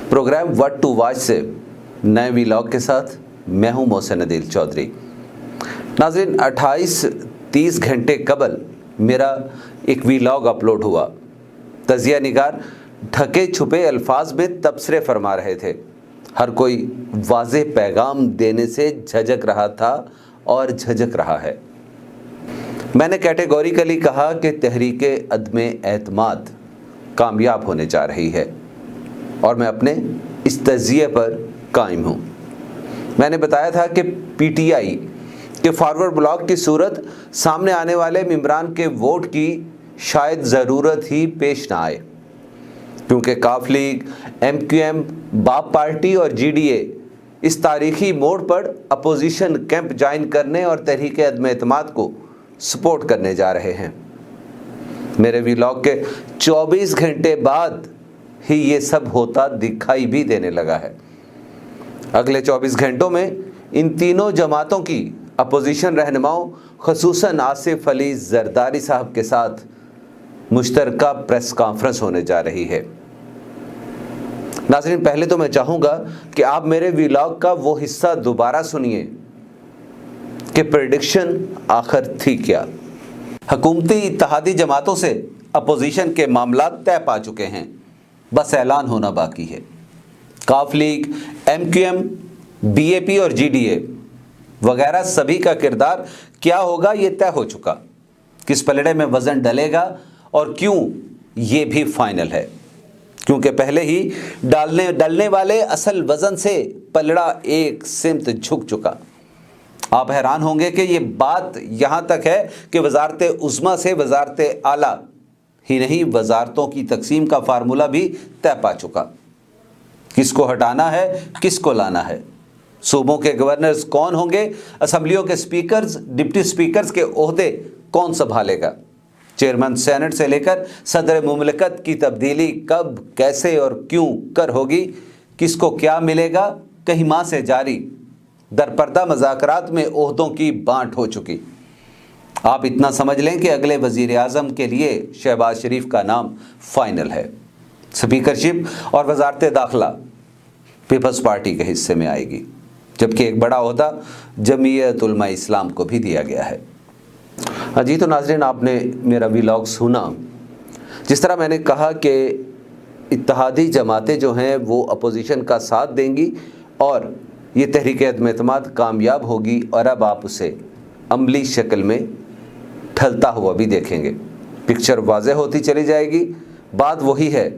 Programme what to watch से नए vlog के साथ मैं हूं मोहसिन अदील चौधरी। नाज़रीन, 28-30 घंटे कबल मेरा एक वीलॉग अपलोड हुआ। तजिया निगार ढके छुपे अल्फाज में तबसरे फरमा रहे थे। हर कोई वाज़े पैगाम देने से झिझक रहा था और झिझक रहा है। मैंने कैटेगोरिकली कहा कि तहरीके अदम एतमाद कामयाब होने जा रही है और मैं अपने इस तजिए पर कायम हूँ। मैंने बताया था कि पीटीआई के फॉरवर्ड ब्लॉक की सूरत सामने आने वाले मेंबरान के वोट की शायद ज़रूरत ही पेश ना आए, क्योंकि काफ लीग, एमक्यूएम, बाप पार्टी और जीडीए इस तारीखी मोड़ पर अपोजिशन कैंप ज्वाइन करने और तहरीके अदम एतमाद को सपोर्ट करने जा रहे हैं। मेरे वीलॉग के 24 घंटे बाद ही ये सब होता दिखाई भी देने लगा है। अगले 24 घंटों में इन तीनों जमातों की अपोजिशन रहनुमाओं ख़ुसूसन आसिफ अली जरदारी साहब के साथ मुश्तरका प्रेस कॉन्फ्रेंस होने जा रही है। नाज़रीन, पहले तो मैं चाहूँगा कि आप मेरे वीलॉग का वो हिस्सा दोबारा सुनिए कि प्रेडिक्शन आखिर थी क्या। हुकूमती इत्तेहादी जमातों से अपोजिशन के मामला तय पा चुके हैं, बस ऐलान होना बाकी है। काफ लीग, एमक्यूएम, बीएपी और जीडीए वगैरह सभी का किरदार क्या होगा ये तय हो चुका। किस पलड़े में वज़न डलेगा और क्यों, ये भी फाइनल है, क्योंकि पहले ही डलने वाले असल वज़न से पलड़ा एक सिमत झुक चुका। आप हैरान होंगे कि ये बात यहाँ तक है कि वजारत उज़्मा से वजारत आला ही नहीं, वजारतों की तकसीम का फार्मूला भी तय पा चुका। किसको हटाना है, किसको लाना है, सूबों के गवर्नर्स कौन होंगे, असम्बलियों के स्पीकर्स, डिप्टी स्पीकर्स के ओहदे कौन संभालेगा, चेयरमैन सेनेट से लेकर सदर मुमलकत की तब्दीली कब, कैसे और क्यों कर होगी, किसको क्या मिलेगा, कहीं माह से जारी दरपर्दा मज़ाकरात में ओहदों की बांट हो चुकी। आप इतना समझ लें कि अगले वज़ीर आज़म के लिए शहबाज शरीफ का नाम फाइनल है। स्पीकरशिप और वजारत दाखिला पीपल्स पार्टी के हिस्से में आएगी, जबकि एक बड़ा ओहदा जमीयत उलमा इस्लाम को भी दिया गया है। जी तो नाज़रीन, आपने मेरा वीलॉग सुना। जिस तरह मैंने कहा कि इत्तेहादी जमातें जो हैं वो अपोजिशन का साथ देंगी और ये तहरीक अदम एतमाद कामयाब होगी, और अब आप उसे अमली शक्ल में ढलता हुआ भी देखेंगे। पिक्चर वाज़ेह होती चली जाएगी। बात वही है,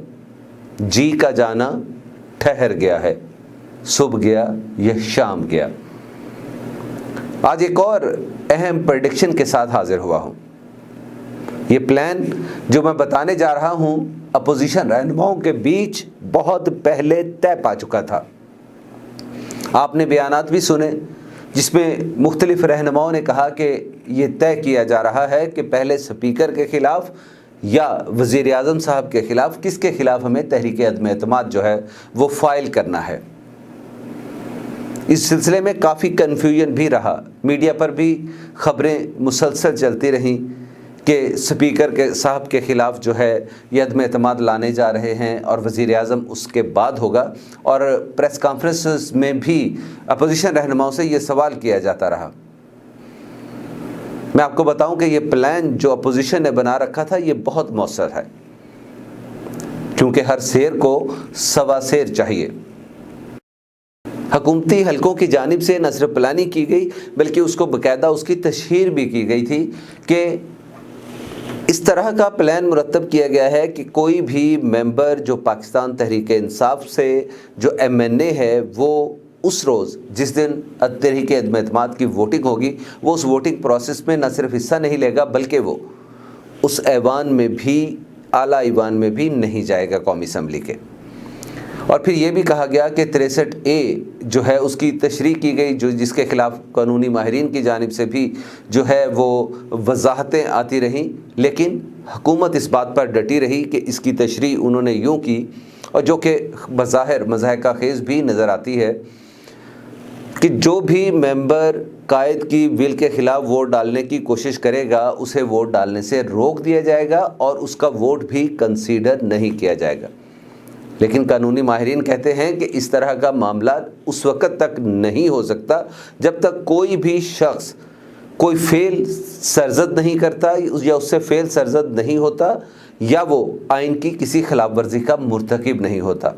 जी का जाना ठहर गया है, सुबह गया यह शाम गया। आज एक और अहम प्रेडिक्शन के साथ हाजिर हुआ हूँ। ये प्लान जो मैं बताने जा रहा हूँ अपोजिशन रहनुमाओं के बीच बहुत पहले तय पा चुका था। आपने बयानात भी सुने जिसमें मुख्तलिफ रहनुमाओं ने कहा कि ये तय किया जा रहा है कि पहले स्पीकर के ख़िलाफ़ या वज़ीर आज़म साहब के ख़िलाफ़, किसके ख़िलाफ़ हमें तहरीक अदम एतमाद जो है वो फ़ाइल करना है। इस सिलसिले में काफ़ी कन्फ्यूजन भी रहा। मीडिया पर भी ख़बरें मुसलसल चलती रहीं कि स्पीकर के साहब के ख़िलाफ़ जो है ये अदम एतमाद लाने जा रहे हैं और वज़ीर आज़म उसके बाद होगा। और प्रेस कॉन्फ्रेंसेस में भी अपोजिशन रहनुमाओं से ये सवाल किया जाता रहा। मैं आपको बताऊं कि ये प्लान जो अपोजिशन ने बना रखा था ये बहुत मौसर है, क्योंकि हर शेर को सवा शेर चाहिए। हुकूमती हलकों की जानिब से न सिर्फ प्लानिंग की गई बल्कि उसको बाकायदा उसकी तशहीर भी की गई थी कि इस तरह का प्लान मुरतब किया गया है कि कोई भी मेंबर जो पाकिस्तान तहरीक इंसाफ से जो एमएनए है वो उस रोज़ जिस दिन तहरीक अदम एतमाद की वोटिंग होगी वो उस वोटिंग प्रोसेस में न सिर्फ हिस्सा नहीं लेगा बल्कि वो उस ऐवान में भी, आला ऐवान में भी नहीं जाएगा कौमी असम्बली के। और फिर ये भी कहा गया कि 63A जो है उसकी तशरीह की गई, जो जिसके ख़िलाफ़ कानूनी माहिरीन की जानिब से भी जो है वो वजाहतें आती रहीं, लेकिन हुकूमत इस बात पर डटी रही कि इसकी तशरीह उन्होंने यूँ की, और जो कि बज़ाहिर मज़ाहिका खेज़ भी नज़र आती है कि जो भी मेंबर कायद की विल के ख़िलाफ़ वोट डालने की कोशिश करेगा उसे वोट डालने से रोक दिया जाएगा और उसका वोट भी कंसीडर नहीं किया जाएगा। لیکن قانونی ماہرین کہتے ہیں کہ اس طرح کا معاملہ اس وقت تک نہیں ہو سکتا جب تک کوئی بھی شخص کوئی فعل سرزد نہیں کرتا یا اس سے فعل سرزد نہیں ہوتا یا وہ آئین کی کسی خلاف ورزی کا مرتکب نہیں ہوتا،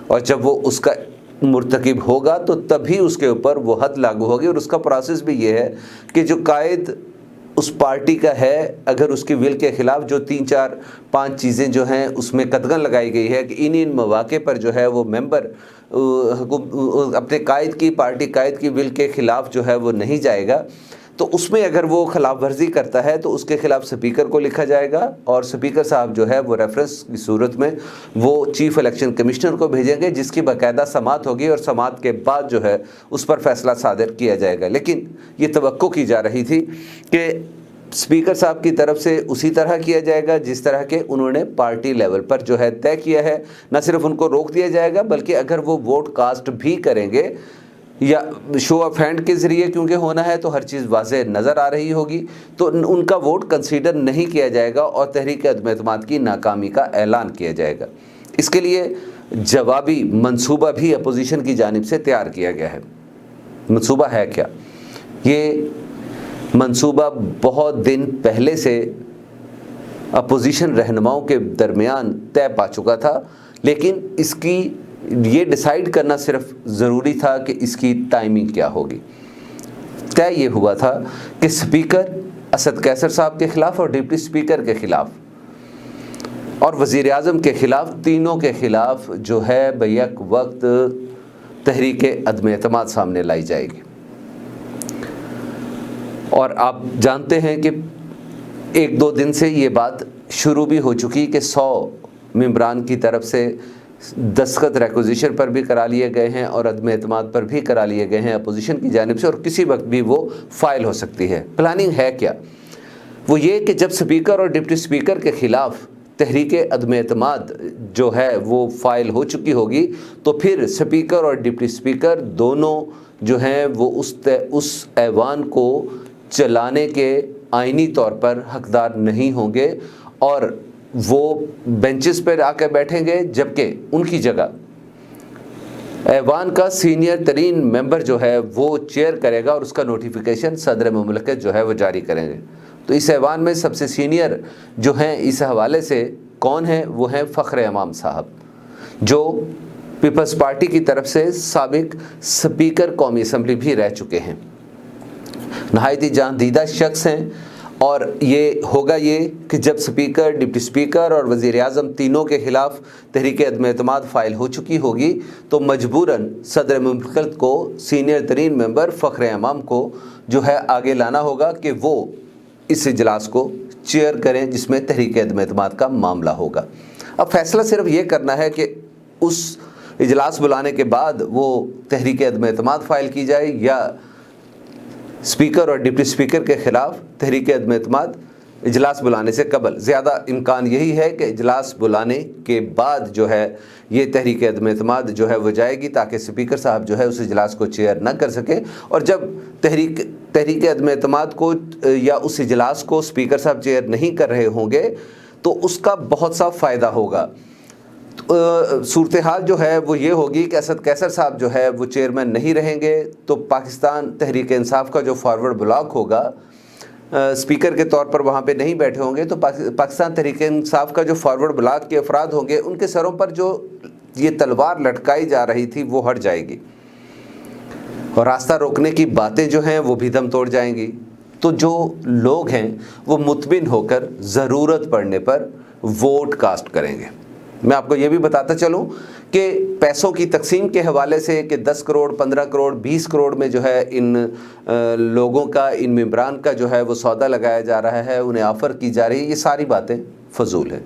اور جب وہ اس کا مرتکب ہوگا تو تبھی اس کے اوپر وہ حد لاگو ہوگی۔ اور اس کا پروسیس بھی یہ ہے کہ جو قائد اس پارٹی کا ہے، اگر اس کی ول کے خلاف جو 3 4 5 چیزیں جو ہیں اس میں قدغن لگائی گئی ہے کہ ان مواقع پر جو ہے وہ ممبر اپنے قائد کی پارٹی قائد کی ول کے خلاف جو ہے وہ نہیں جائے گا، تو اس میں اگر وہ خلاف ورزی کرتا ہے تو اس کے خلاف سپیکر کو لکھا جائے گا، اور سپیکر صاحب جو ہے وہ ریفرنس کی صورت میں وہ چیف الیکشن کمشنر کو بھیجیں گے، جس کی باقاعدہ سماعت ہوگی، اور سماعت کے بعد جو ہے اس پر فیصلہ صادر کیا جائے گا۔ لیکن یہ توقع کی جا رہی تھی کہ اسپیکر صاحب کی طرف سے اسی طرح کیا جائے گا جس طرح کے انہوں نے پارٹی لیول پر جو ہے طے کیا ہے۔ نہ صرف ان کو روک دیا جائے گا بلکہ اگر وہ ووٹ کاسٹ بھی کریں گے یا شو آف ہینڈ کے ذریعے کیونکہ ہونا ہے تو ہر چیز واضح نظر آ رہی ہوگی، تو ان کا ووٹ کنسیڈر نہیں کیا جائے گا اور تحریک عدم اعتماد کی ناکامی کا اعلان کیا جائے گا۔ اس کے لیے جوابی منصوبہ بھی اپوزیشن کی جانب سے تیار کیا گیا ہے۔ منصوبہ ہے کیا؟ یہ منصوبہ بہت دن پہلے سے اپوزیشن رہنماؤں کے درمیان طے پا چکا تھا، لیکن اس کی یہ ڈیسائیڈ کرنا صرف ضروری تھا کہ اس کی ٹائمنگ کیا ہوگی۔ طے یہ ہوا تھا کہ سپیکر اسد قیصر صاحب کے خلاف اور ڈپٹی سپیکر کے خلاف اور وزیر اعظم کے خلاف، تینوں کے خلاف جو ہے بیک وقت تحریک عدم اعتماد سامنے لائی جائے گی۔ اور آپ جانتے ہیں کہ 1-2 دن سے یہ بات شروع بھی ہو چکی کہ 100 ممبران کی طرف سے دستخط ریکوزیشن پر بھی کرا لیے گئے ہیں اور عدم اعتماد پر بھی کرا لیے گئے ہیں اپوزیشن کی جانب سے، اور کسی وقت بھی وہ فائل ہو سکتی ہے۔ پلاننگ ہے کیا؟ وہ یہ کہ جب سپیکر اور ڈپٹی سپیکر کے خلاف تحریک عدم اعتماد جو ہے وہ فائل ہو چکی ہوگی تو پھر سپیکر اور ڈپٹی سپیکر دونوں جو ہیں وہ اس ایوان کو چلانے کے آئینی طور پر حقدار نہیں ہوں گے، اور وہ بینچز پر آ کے بیٹھیں گے، جبکہ ان کی جگہ ایوان کا سینئر ترین ممبر جو ہے وہ چیئر کرے گا، اور اس کا نوٹیفیکیشن صدر مملکت جو ہے وہ جاری کریں گے۔ تو اس ایوان میں سب سے سینئر جو ہیں اس حوالے سے کون ہیں؟ وہ ہیں فخر امام صاحب، جو پیپلز پارٹی کی طرف سے سابق سپیکر قومی اسمبلی بھی رہ چکے ہیں، نہایت ہی جاندیدہ شخص ہیں۔ اور یہ ہوگا یہ کہ جب سپیکر، ڈپٹی سپیکر اور وزیر اعظم تینوں کے خلاف تحریک عدم اعتماد فائل ہو چکی ہوگی تو مجبوراً صدر مملکت کو سینئر ترین ممبر فخر امام کو جو ہے آگے لانا ہوگا کہ وہ اس اجلاس کو چیئر کریں جس میں تحریک عدم اعتماد کا معاملہ ہوگا۔ اب فیصلہ صرف یہ کرنا ہے کہ اس اجلاس بلانے کے بعد وہ تحریک عدم اعتماد فائل کی جائے یا اسپیکر اور ڈپٹی اسپیکر کے خلاف تحریک عدم اعتماد اجلاس بلانے سے قبل۔ زیادہ امکان یہی ہے کہ اجلاس بلانے کے بعد جو ہے یہ تحریک عدم اعتماد جو ہے وہ جائے گی، تاکہ اسپیکر صاحب جو ہے اس اجلاس کو چیئر نہ کر سکے، اور جب تحریک عدم اعتماد کو یا اس اجلاس کو اسپیکر صاحب چیئر نہیں کر رہے ہوں گے تو اس کا بہت سا فائدہ ہوگا۔ صورتحال جو ہے وہ یہ ہوگی کہ اسد قیصر صاحب جو ہے وہ چیئرمین نہیں رہیں گے، تو پاکستان تحریک انصاف کا جو فارورڈ بلاک ہوگا اسپیکر کے طور پر وہاں پہ نہیں بیٹھے ہوں گے، تو پاکستان تحریک انصاف کا جو فارورڈ بلاک کے افراد ہوں گے ان کے سروں پر جو یہ تلوار لٹکائی جا رہی تھی وہ ہٹ جائے گی، اور راستہ روکنے کی باتیں جو ہیں وہ بھی دم توڑ جائیں گی۔ تو جو لوگ ہیں وہ مطمئن ہو کر ضرورت پڑنے پر ووٹ کاسٹ کریں گے۔ میں آپ کو یہ بھی بتاتا چلوں کہ پیسوں کی تقسیم کے حوالے سے کہ 10 کروڑ 15 کروڑ 20 کروڑ میں جو ہے ان لوگوں کا، ان ممبران کا جو ہے وہ سودا لگایا جا رہا ہے، انہیں آفر کی جا رہی ہے، یہ ساری باتیں فضول ہیں۔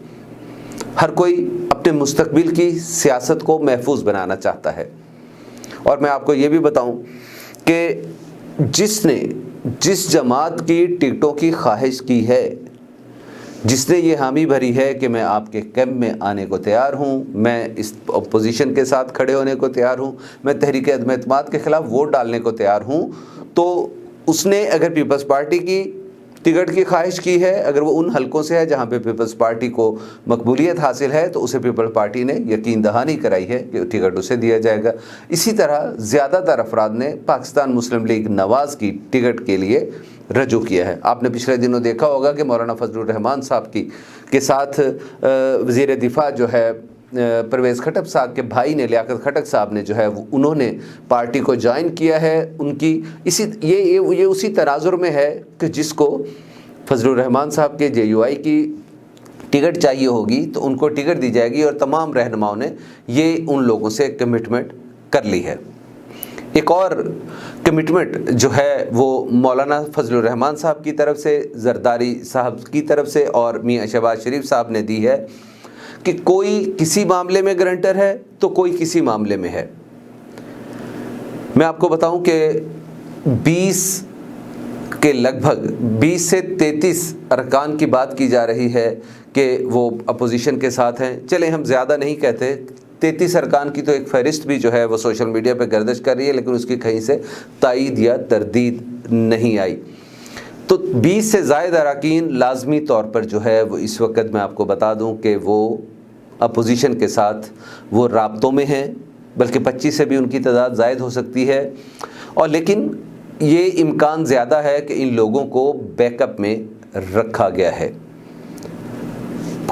ہر کوئی اپنے مستقبل کی سیاست کو محفوظ بنانا چاہتا ہے، اور میں آپ کو یہ بھی بتاؤں کہ جس جماعت کی ٹکٹوں کی خواہش کی ہے، جس نے یہ حامی بھری ہے کہ میں آپ کے کیمپ میں آنے کو تیار ہوں، میں اس اپوزیشن کے ساتھ کھڑے ہونے کو تیار ہوں، میں تحریک عدم اعتماد کے خلاف ووٹ ڈالنے کو تیار ہوں، تو اس نے اگر پیپلز پارٹی کی टिकट की ख्वाहिश की है, अगर वो उन हलकों से है जहाँ पे पीपल्स पार्टी को मकबूलियत हासिल है, तो उसे पीपल्स पार्टी ने यकीन दहानी कराई है कि टिकट उसे दिया जाएगा। इसी तरह ज़्यादातर अफराद ने पाकिस्तान मुस्लिम लीग नवाज़ की टिकट के लिए रजू किया है। आपने पिछले दिनों देखा होगा कि मौलाना फजलुर रहमान साहब के साथ वज़ीर दिफा जो है परवेज़ खटक साहब के भाई ने, लियाकत खटक साहब ने जो है उन्होंने पार्टी को ज्वाइन किया है। उनकी ये उसी तनाजुर में है कि जिसको फजलुर रहमान साहब के JUI की टिकट चाहिए होगी तो उनको टिकट दी जाएगी, और तमाम रहनुमाओं ने ये उन लोगों से कमिटमेंट कर ली है। एक और कमिटमेंट जो है वो मौलाना फजलुर रहमान साहब की तरफ से, जरदारी साहब की तरफ से और मियां शहबाज शरीफ साहब ने दी है कि कोई किसी मामले में गारंटर है तो कोई किसी मामले में है। मैं आपको बताऊं कि 20 के लगभग 20 से 33 अरकान की बात की जा रही है कि वो अपोजिशन के साथ हैं। चलें हम ज़्यादा नहीं कहते, 33 अरकान की तो एक फहरिस्त भी जो है वो सोशल मीडिया पे गर्दिश कर रही है, लेकिन उसकी कहीं से तायीद या तरदीद नहीं आई। तो 20 से ज़ायद अरकान लाजमी तौर पर जो है वो इस वक्त मैं आपको बता दूं कि वो अपोजिशन के साथ वो राब्तों में हैं, बल्कि 25 से भी उनकी तादाद ज़ायद हो सकती है। और लेकिन ये इम्कान ज़्यादा है कि इन लोगों को बैकअप में रखा गया है।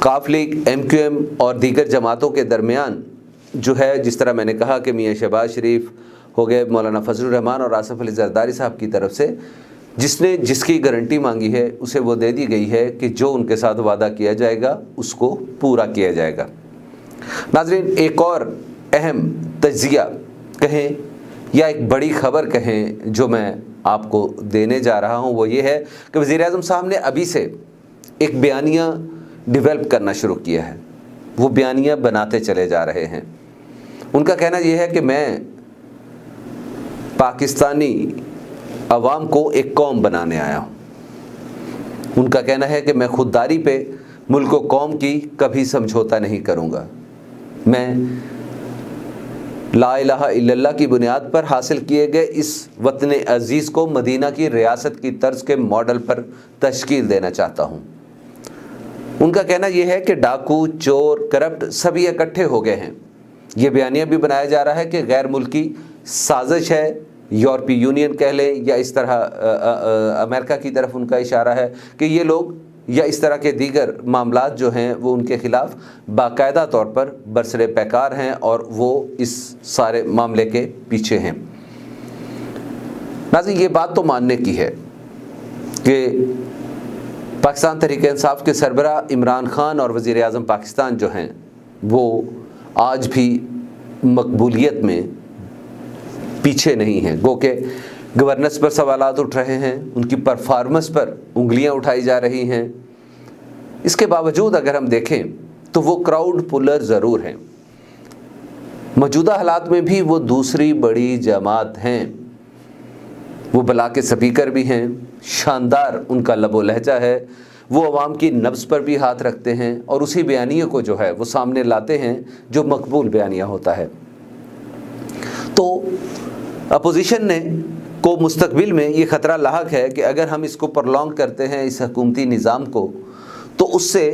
काफ लीग, MQM और दीगर जमातों के दरमियान जो है, जिस तरह मैंने कहा कि मियां शहबाज शरीफ हो गए, मौलाना फजलुर रहमान और आसिफ अली जरदारी साहब की तरफ से जिसने जिसकी गारंटी मांगी है उसे वो दे दी गई है कि जो उनके साथ वादा किया जाएगा उसको पूरा किया जाएगा। नाज़रीन, एक और अहम तज्ज़िया कहें या एक बड़ी ख़बर कहें जो मैं आपको देने जा रहा हूँ, वो ये है कि वज़ीर-ए-आज़म साहब ने अभी से एक बयानिया डेवलप करना शुरू किया है। वो बयानिया बनाते चले जा रहे हैं। उनका कहना यह है कि मैं पाकिस्तानी अवाम को एक कौम बनाने आया हूँ। उनका कहना है कि मैं खुददारी पे मुल्क व कौम की कभी समझौता नहीं करूँगा। मैं ला इलाहा इल्लल्लाह की बुनियाद पर हासिल किए गए इस वतन अज़ीज़ को मदीना की रियासत की तर्ज के मॉडल पर तश्कील देना चाहता हूँ। उनका कहना यह है कि डाकू, चोर, करप्ट सभी इकट्ठे हो गए हैं। ये बयानिया भी बनाया जा रहा है कि गैर मुल्की साजिश है, यूरोपीय यूनियन कह लें या इस तरह अमेरिका की तरफ उनका इशारा है कि ये लोग या इस तरह के दीगर मामलात जो हैं वो उनके ख़िलाफ़ बाकायदा तौर पर बरसरे पैकार हैं और वो इस सारे मामले के पीछे हैं। नाज़रीन, ये बात तो मानने की है कि पाकिस्तान तहरीक इंसाफ के सरबराह इमरान खान और वज़ीर आज़म पाकिस्तान जो हैं वो आज भी मकबूलियत में पीछे नहीं हैं। गो के गवर्नेंस पर सवालात उठ रहे हैं, उनकी परफॉर्मेंस पर उंगलियां उठाई जा रही हैं। इसके बावजूद अगर हम देखें तो वो क्राउड पुलर ज़रूर हैं। मौजूदा हालात में भी वो दूसरी बड़ी जमात हैं। वो बला के स्पीकर भी हैं, शानदार उनका लबो लहजा है, वो अवाम की नब्ज़ पर भी हाथ रखते हैं और उसी बयानिया को जो है वो सामने लाते हैं जो मकबूल बयानिया होता है। तो अपोजिशन ने को मुस्तकबिल में ये ख़तरा लाहक है कि अगर हम इसको प्रलॉन्ग करते हैं इस हुकूमती निज़ाम को, तो उससे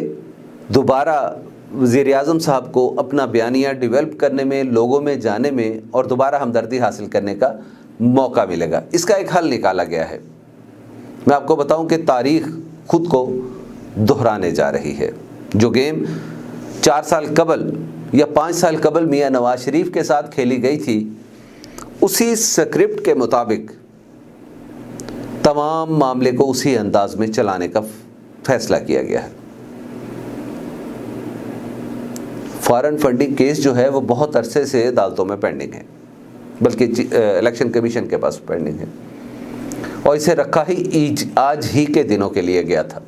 दोबारा वज़ीर-ए-आज़म साहब को अपना बयानिया डेवलप करने में, लोगों में जाने में और दोबारा हमदर्दी हासिल करने का मौका मिलेगा। इसका एक हल निकाला गया है। मैं आपको बताऊं कि तारीख़ ख़ुद को दोहराने जा रही है। जो गेम 4 साल कबल या 5 साल कबल मियां नवाज शरीफ के साथ खेली गई थी, उसी स्क्रिप्ट के मुताबिक तमाम मामले को उसी अंदाज में चलाने का फैसला किया गया है। फॉरेन फंडिंग केस जो है वो बहुत अरसे से अदालतों में पेंडिंग है, बल्कि इलेक्शन कमीशन के पास पेंडिंग है और इसे रखा ही आज ही के दिनों के लिए गया था।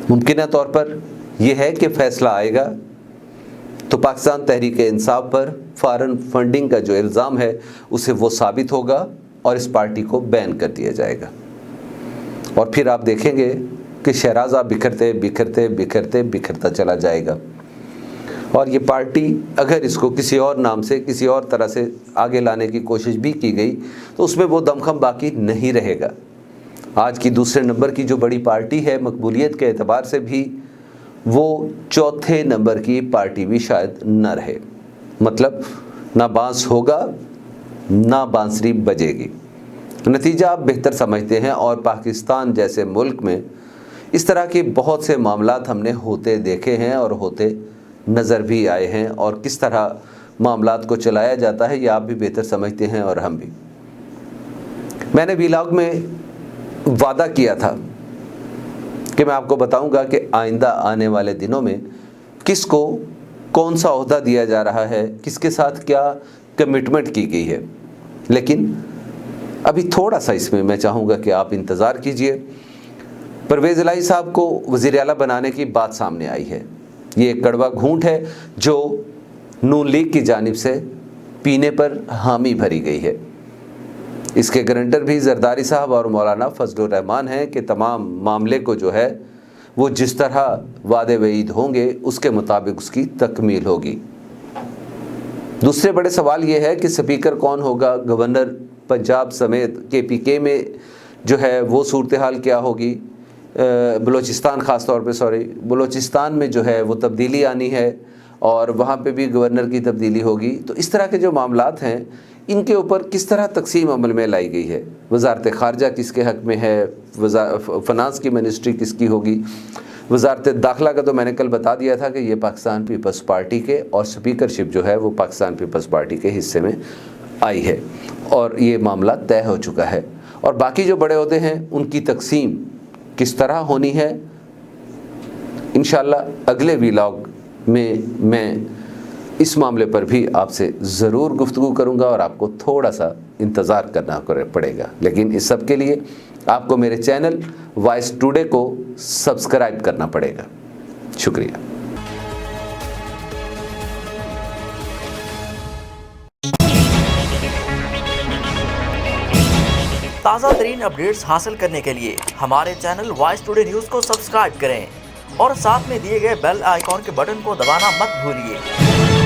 मुमकिन तौर पर यह है कि फैसला आएगा तो पाकिस्तान तहरीक इंसाफ पर फॉरेन फंडिंग का जो इल्ज़ाम है उसे वो साबित होगा और इस पार्टी को बैन कर दिया जाएगा। और फिर आप देखेंगे कि शहराज़ा बिखरते बिखरते बिखरते बिखरता चला जाएगा और ये पार्टी अगर इसको किसी और नाम से, किसी और तरह से आगे लाने की कोशिश भी की गई तो उसमें वो दमखम बाकी नहीं रहेगा। آج کی دوسرے نمبر کی جو بڑی پارٹی ہے مقبولیت کے اعتبار سے بھی وہ چوتھے نمبر کی پارٹی بھی شاید نہ رہے، مطلب نہ بانس ہوگا نہ بانسری بجے گی۔ نتیجہ آپ بہتر سمجھتے ہیں، اور پاکستان جیسے ملک میں اس طرح کے بہت سے معاملات ہم نے ہوتے دیکھے ہیں اور ہوتے نظر بھی آئے ہیں، اور کس طرح معاملات کو چلایا جاتا ہے یہ آپ بھی بہتر سمجھتے ہیں اور ہم بھی۔ میں نے ویلاگ میں وعدہ کیا تھا کہ میں آپ کو بتاؤں گا کہ آئندہ آنے والے دنوں میں کس کو کون سا عہدہ دیا جا رہا ہے، کس کے ساتھ کیا کمٹمنٹ کی گئی ہے، لیکن ابھی تھوڑا سا اس میں چاہوں گا کہ آپ انتظار کیجئے۔ پرویز الہی صاحب کو وزیر اعلیٰ بنانے کی بات سامنے آئی ہے، یہ ایک کڑوا گھونٹ ہے جو نون لیگ کی جانب سے پینے پر حامی بھری گئی ہے۔ اس کے گارنٹر بھی زرداری صاحب اور مولانا فضل الرحمان ہیں کہ تمام معاملے کو جو ہے وہ جس طرح وعدے وعید ہوں گے اس کے مطابق اس کی تکمیل ہوگی۔ دوسرے بڑے سوال یہ ہے کہ سپیکر کون ہوگا، گورنر پنجاب سمیت KPK میں جو ہے وہ صورتحال کیا ہوگی، بلوچستان خاص طور پہ بلوچستان میں جو ہے وہ تبدیلی آنی ہے اور وہاں پہ بھی گورنر کی تبدیلی ہوگی، تو اس طرح کے جو معاملات ہیں ان کے اوپر کس طرح تقسیم عمل میں لائی گئی ہے، وزارت خارجہ کس کے حق میں ہے، فنانس کی منسٹری کس کی ہوگی، وزارت داخلہ کا تو میں نے کل بتا دیا تھا کہ یہ پاکستان پیپلز پارٹی کے، اور سپیکرشپ جو ہے وہ پاکستان پیپلز پارٹی کے حصے میں آئی ہے اور یہ معاملہ طے ہو چکا ہے، اور باقی جو بڑے عہدے ہیں ان کی تقسیم کس طرح ہونی ہے انشاءاللہ اگلے ویلاگ میں اس معاملے پر بھی آپ سے ضرور گفتگو کروں گا، اور آپ کو تھوڑا سا انتظار کرنا پڑے گا، لیکن اس سب کے لیے آپ کو میرے چینل وائس ٹوڈے کو سبسکرائب کرنا پڑے گا۔ شکریہ۔ تازہ ترین اپڈیٹس حاصل کرنے کے لیے ہمارے چینل وائس ٹوڈے نیوز کو سبسکرائب کریں اور ساتھ میں دیے گئے بیل آئیکن کے بٹن کو دبانا مت بھولیے۔